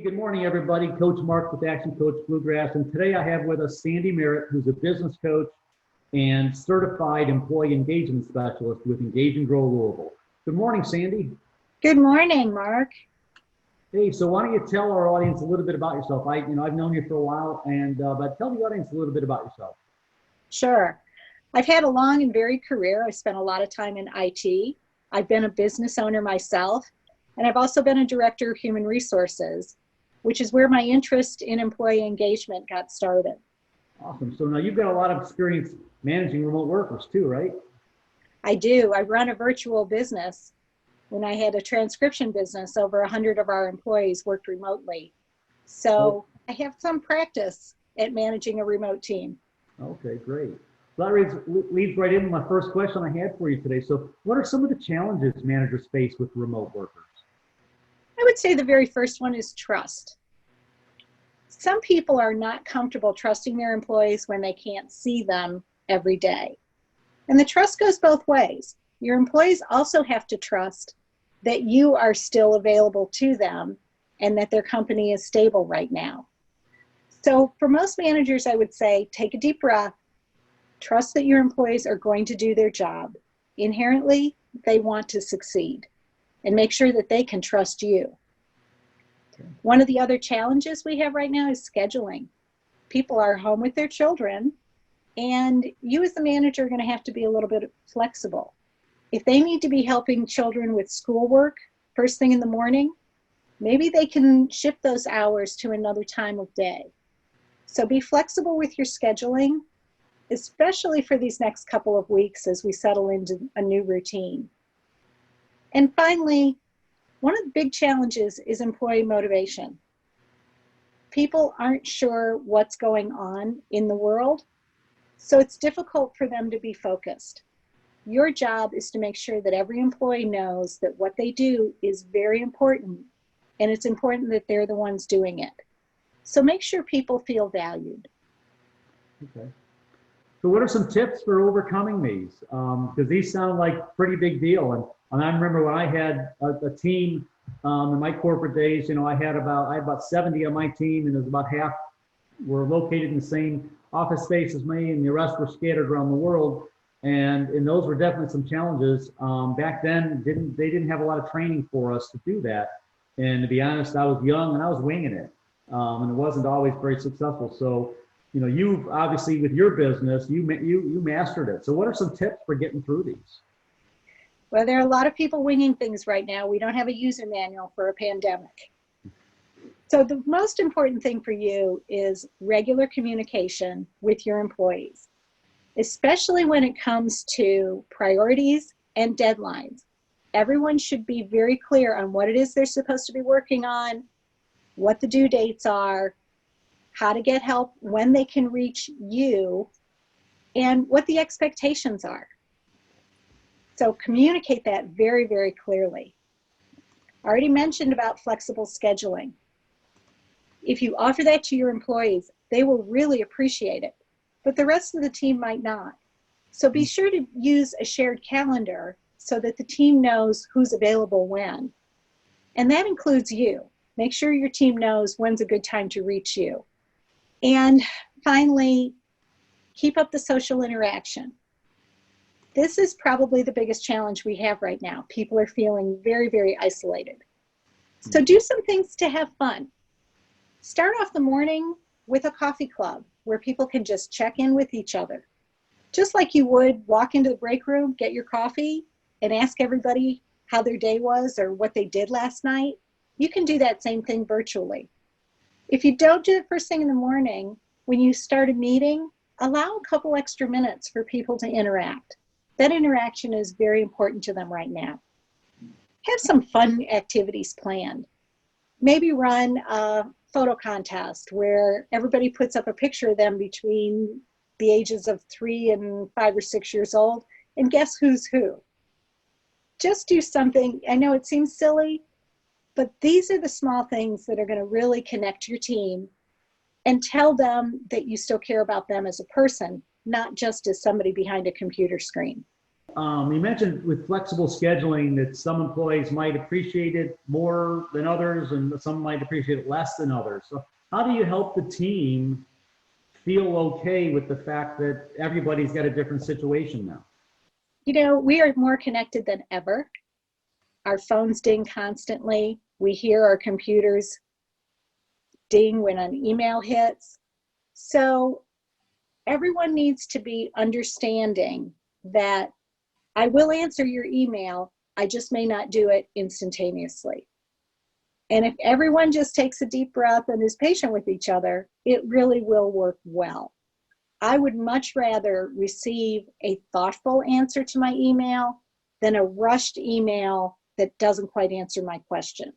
good morning, everybody. Coach Mark with Action Coach Bluegrass. And today I have with us Sandy Merritt, who's a business coach and certified employee engagement specialist with Engage and Grow Louisville. Good morning, Sandy. Good morning, Mark. Hey, so why don't you tell our audience a little bit about yourself? I've known you for a while, but tell the audience a little bit about yourself. Sure. I've had a long and varied career. I spent a lot of time in IT. I've been a business owner myself, and I've also been a director of human resources, which is where my interest in employee engagement got started. Awesome. So now you've got a lot of experience managing remote workers too, right? I do. I run a virtual business. When I had a transcription business, over 100 of our employees worked remotely. So I have some practice at managing a remote team. Okay, great. Well, that leads right into my first question I had for you today. So what are some of the challenges managers face with remote workers? I would say the very first one is trust. Some people are not comfortable trusting their employees when they can't see them every day. And the trust goes both ways. Your employees also have to trust that you are still available to them and that their company is stable right now. So for most managers, I would say, take a deep breath, trust that your employees are going to do their job. Inherently, they want to succeed, and make sure that they can trust you. Okay. One of the other challenges we have right now is scheduling. People are home with their children, and you as the manager are going to have to be a little bit flexible. If they need to be helping children with schoolwork first thing in the morning, maybe they can shift those hours to another time of day. So be flexible with your scheduling, especially for these next couple of weeks as we settle into a new routine. And finally, one of the big challenges is employee motivation. People aren't sure what's going on in the world, so it's difficult for them to be focused. Your job is to make sure that every employee knows that what they do is very important, and it's important that they're the ones doing it. So make sure people feel valued. Okay. So what are some tips for overcoming these? Because these sound like pretty big deal. And I remember when I had a team in my corporate days, I had about 70 on my team, and it was about half were located in the same office space as me, and the rest were scattered around the world. And those were definitely some challenges. Back then, they didn't have a lot of training for us to do that. And to be honest, I was young and I was winging it. And it wasn't always very successful. So, you've obviously with your business, you mastered it. So what are some tips for getting through these? Well, there are a lot of people winging things right now. We don't have a user manual for a pandemic. So the most important thing for you is regular communication with your employees, especially when it comes to priorities and deadlines. Everyone should be very clear on what it is they're supposed to be working on, what the due dates are, how to get help, when they can reach you, and what the expectations are. So communicate that very, very clearly. I already mentioned about flexible scheduling. If you offer that to your employees, they will really appreciate it, but the rest of the team might not. So be sure to use a shared calendar so that the team knows who's available when. And that includes you. Make sure your team knows when's a good time to reach you. And finally, keep up the social interaction. This is probably the biggest challenge we have right now. People are feeling very, very isolated. So do some things to have fun. Start off the morning with a coffee club where people can just check in with each other. Just like you would walk into the break room, get your coffee, and ask everybody how their day was or what they did last night. You can do that same thing virtually. If you don't do it first thing in the morning, when you start a meeting, allow a couple extra minutes for people to interact. That interaction is very important to them right now. Have some fun activities planned. Maybe run a photo contest where everybody puts up a picture of them between the ages of 3 and 5 or 6 years old, and guess who's who. Just do something. I know it seems silly, but these are the small things that are going to really connect your team and tell them that you still care about them as a person, not just as somebody behind a computer screen. You mentioned with flexible scheduling that some employees might appreciate it more than others and some might appreciate it less than others. So how do you help the team feel okay with the fact that everybody's got a different situation now? We are more connected than ever. Our phones ding constantly. We hear our computers ding when an email hits. So everyone needs to be understanding that I will answer your email, I just may not do it instantaneously. And if everyone just takes a deep breath and is patient with each other, it really will work well. I would much rather receive a thoughtful answer to my email than a rushed email that doesn't quite answer my question.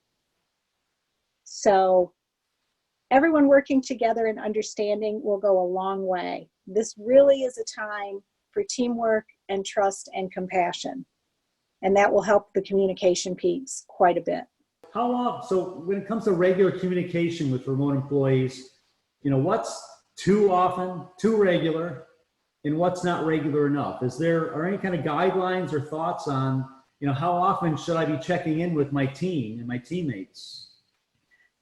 So everyone working together and understanding will go a long way. This really is a time for teamwork and trust and compassion. And that will help the communication piece quite a bit. How long, so when it comes to regular communication with remote employees, what's too often, too regular, and what's not regular enough? Are any kind of guidelines or thoughts on, how often should I be checking in with my team and my teammates?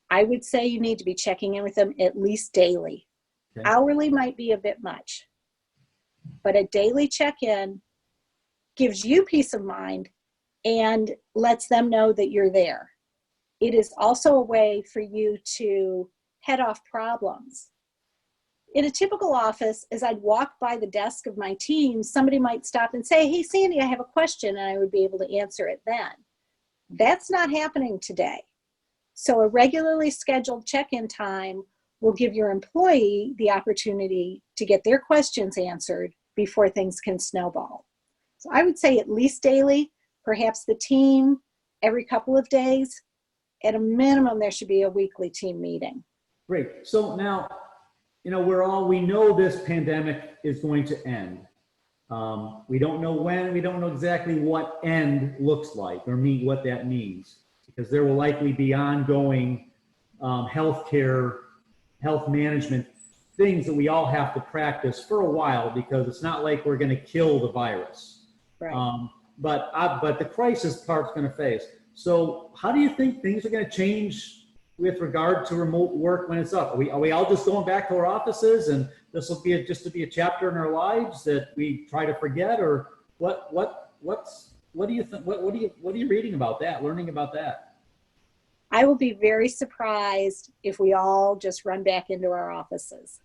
I would say you need to be checking in with them at least daily. Okay. Hourly might be a bit much, but a daily check-in gives you peace of mind and lets them know that you're there. It is also a way for you to head off problems. In a typical office, as I'd walk by the desk of my team, somebody might stop and say, "Hey, Sandy, I have a question," and I would be able to answer it then. That's not happening today. So a regularly scheduled check-in time will give your employee the opportunity to get their questions answered before things can snowball. So I would say at least daily, perhaps the team every couple of days. At a minimum, there should be a weekly team meeting. Great. So now, we know this pandemic is going to end. We don't know when, we don't know exactly what end looks like or what that means, because there will likely be ongoing healthcare, health management things that we all have to practice for a while, because it's not like we're going to kill the virus. Right. But the crisis part's going to face. So how do you think things are going to change with regard to remote work when it's up? Are we all just going back to our offices and this will be just to be a chapter in our lives that we try to forget, or what do you think? What are you reading about that, learning about that? I will be very surprised if we all just run back into our offices.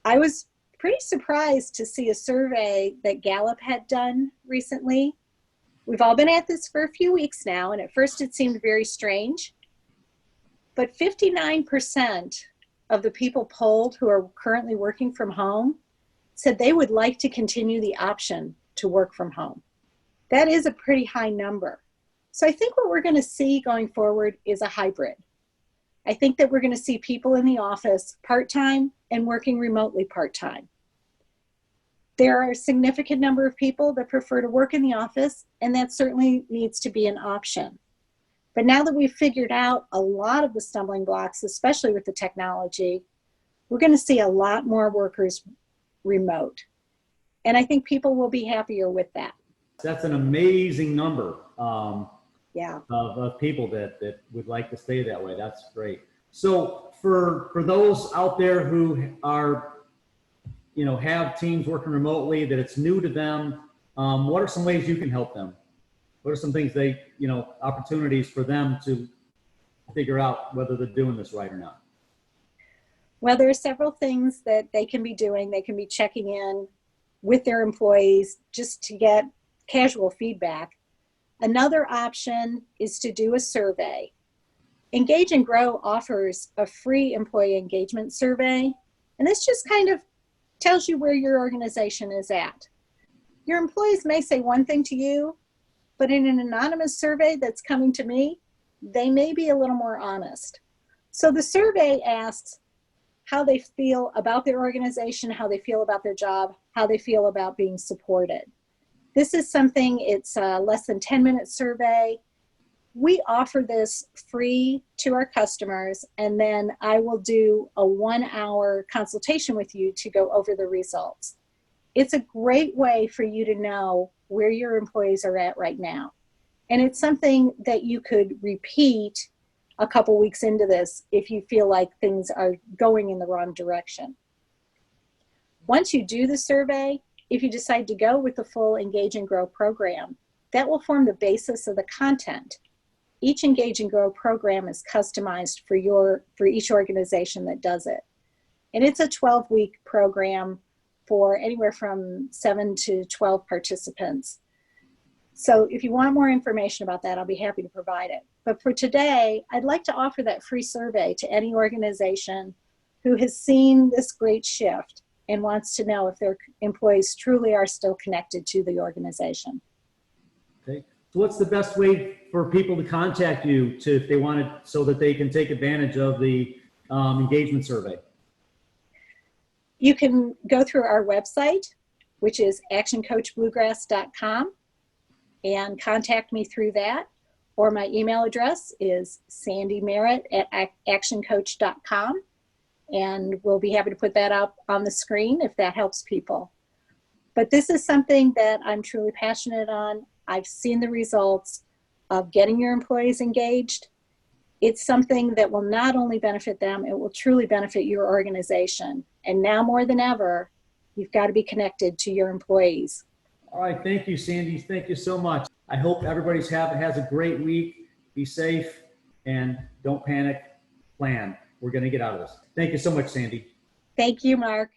I was pretty surprised to see a survey that Gallup had done recently. We've all been at this for a few weeks now, and at first it seemed very strange. But 59% of the people polled who are currently working from home said they would like to continue the option to work from home. That is a pretty high number. So I think what we're going to see going forward is a hybrid. I think that we're going to see people in the office part-time and working remotely part-time. There are a significant number of people that prefer to work in the office, and that certainly needs to be an option. But now that we've figured out a lot of the stumbling blocks, especially with the technology, we're going to see a lot more workers remote. And I think people will be happier with that. That's an amazing number of people that would like to stay that way. That's great. So for those out there who are, have teams working remotely, that it's new to them, what are some ways you can help them? What are some things opportunities for them to figure out whether they're doing this right or not? Well, there are several things that they can be doing. They can be checking in with their employees just to get casual feedback. Another option is to do a survey. Engage and Grow offers a free employee engagement survey, and this just kind of tells you where your organization is at. Your employees may say one thing to you, but in an anonymous survey that's coming to me, they may be a little more honest. So the survey asks how they feel about their organization, how they feel about their job, how they feel about being supported. This is something, it's a less than 10-minute survey. We offer this free to our customers, and then I will do a 1-hour consultation with you to go over the results. It's a great way for you to know where your employees are at right now. And it's something that you could repeat a couple weeks into this if you feel like things are going in the wrong direction. Once you do the survey, if you decide to go with the full Engage and Grow program, that will form the basis of the content. Each Engage and Grow program is customized for each organization that does it. And it's a 12-week program for anywhere from 7 to 12 participants. So if you want more information about that, I'll be happy to provide it. But for today, I'd like to offer that free survey to any organization who has seen this great shift and wants to know if their employees truly are still connected to the organization. Okay. So what's the best way for people to contact you if they want it, so that they can take advantage of the engagement survey? You can go through our website, which is actioncoachbluegrass.com, and contact me through that. Or my email address is sandymerritt@actioncoach.com. And we'll be happy to put that up on the screen if that helps people. But this is something that I'm truly passionate on. I've seen the results of getting your employees engaged. It's something that will not only benefit them, it will truly benefit your organization. And now more than ever, you've got to be connected to your employees. All right. Thank you, Sandy. Thank you so much. I hope everybody has a great week. Be safe and don't panic. Plan. We're going to get out of this. Thank you so much, Sandy. Thank you, Mark.